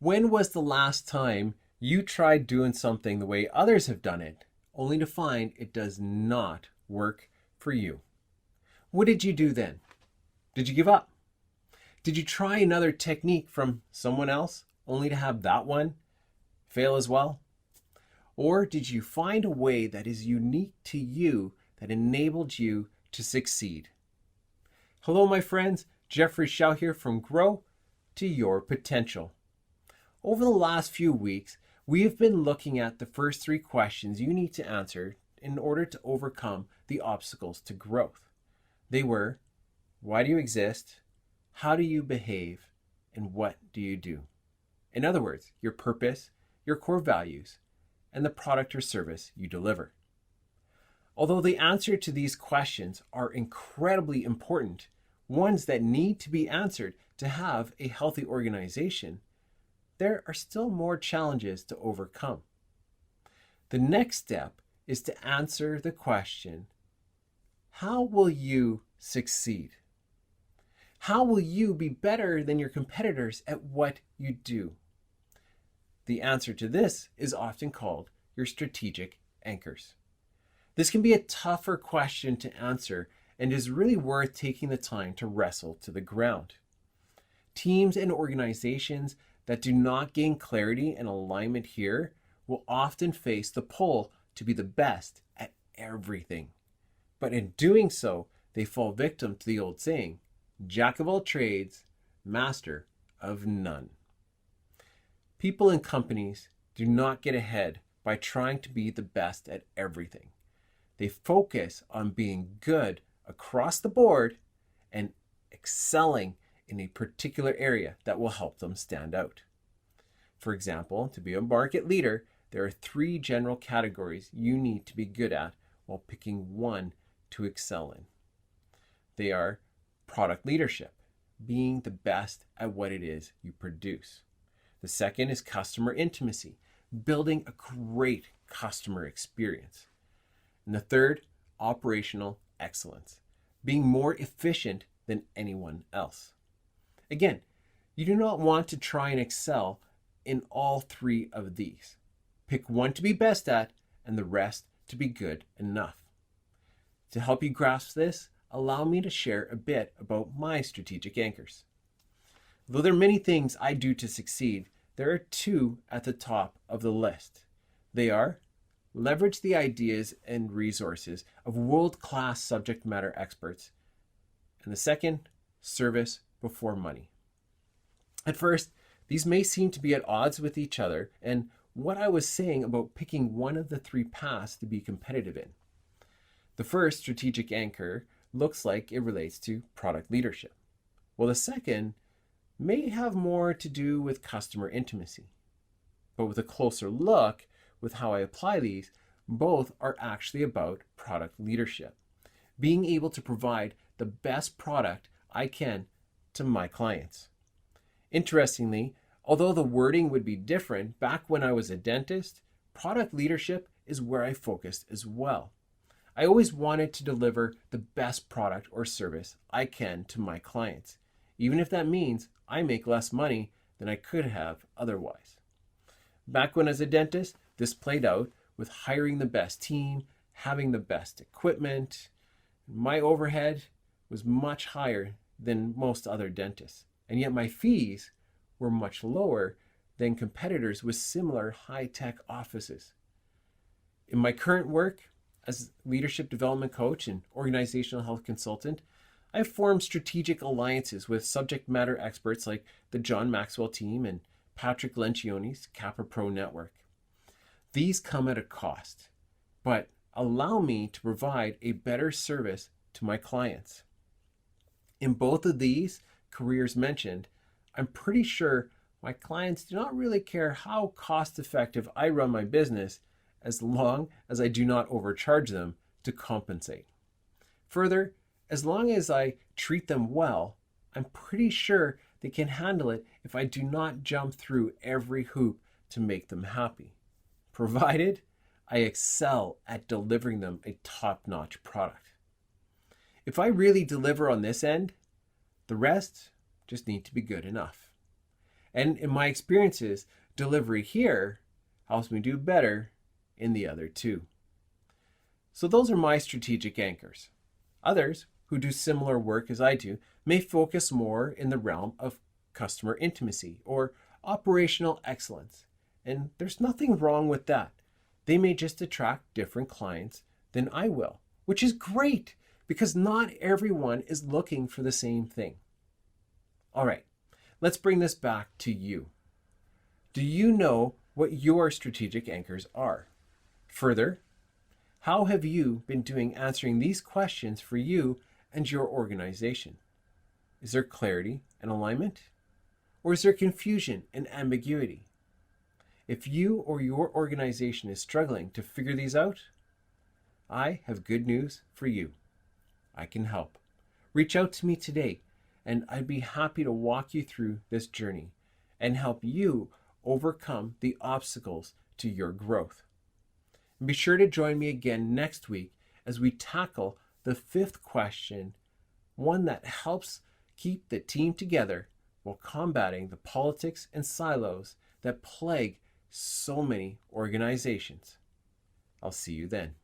When was the last time you tried doing something the way others have done it, only to find it does not work for you? What did you do then? Did you give up? Did you try another technique from someone else, only to have that one fail as well? Or did you find a way that is unique to you that enabled you to succeed? Hello, my friends. Jeffrey Shao here from Grow to Your Potential. Over the last few weeks, we have been looking at the first three questions you need to answer in order to overcome the obstacles to growth. They were, why do you exist? How do you behave? And what do you do? In other words, your purpose, your core values, and the product or service you deliver. Although the answer to these questions are incredibly important, ones that need to be answered to have a healthy organization, there are still more challenges to overcome. The next step is to answer the question, how will you succeed? How will you be better than your competitors at what you do? The answer to this is often called your strategic anchors. This can be a tougher question to answer and is really worth taking the time to wrestle to the ground. Teams and organizations that do not gain clarity and alignment here will often face the pull to be the best at everything. But in doing so, they fall victim to the old saying, Jack of all trades, master of none. People and companies do not get ahead by trying to be the best at everything. They focus on being good across the board and excelling in a particular area that will help them stand out. For example, to be a market leader, there are three general categories you need to be good at while picking one to excel in. They are product leadership, being the best at what it is you produce. The second is customer intimacy, building a great customer experience. And the third, operational excellence, being more efficient than anyone else. Again, you do not want to try and excel in all three of these. Pick one to be best at and the rest to be good enough. To help you grasp this, allow me to share a bit about my strategic anchors. Though there are many things I do to succeed, there are two at the top of the list. They are leverage the ideas and resources of world-class subject matter experts, and the second, service before money. At first, these may seem to be at odds with each other and what I was saying about picking one of the three paths to be competitive in. The first strategic anchor looks like it relates to product leadership, while the second may have more to do with customer intimacy. But with a closer look with how I apply these, both are actually about product leadership, being able to provide the best product I can to my clients. Interestingly, although the wording would be different, back when I was a dentist, product leadership is where I focused as well. I always wanted to deliver the best product or service I can to my clients, even if that means I make less money than I could have otherwise. Back when I was a dentist, this played out with hiring the best team, having the best equipment. My overhead was much higher than most other dentists, and yet my fees were much lower than competitors with similar high-tech offices. In my current work as leadership development coach and organizational health consultant, I've formed strategic alliances with subject matter experts like the John Maxwell team and Patrick Lencioni's Capra Pro network. These come at a cost, but allow me to provide a better service to my clients. In both of these careers mentioned, I'm pretty sure my clients do not really care how cost effective I run my business as long as I do not overcharge them to compensate. Further, as long as I treat them well, I'm pretty sure they can handle it if I do not jump through every hoop to make them happy, provided I excel at delivering them a top-notch product. If I really deliver on this end, the rest just need to be good enough. And in my experiences, delivery here helps me do better in the other two. So those are my strategic anchors. Others who do similar work as I do may focus more in the realm of customer intimacy or operational excellence. And there's nothing wrong with that. They may just attract different clients than I will, which is great because not everyone is looking for the same thing. All right, let's bring this back to you. Do you know what your strategic anchors are? Further, how have you been doing answering these questions for you and your organization? Is there clarity and alignment? Or is there confusion and ambiguity? If you or your organization is struggling to figure these out, I have good news for you. I can help. Reach out to me today, and I'd be happy to walk you through this journey and help you overcome the obstacles to your growth. And be sure to join me again next week as we tackle the fifth question, one that helps keep the team together while combating the politics and silos that plague so many organizations. I'll see you then.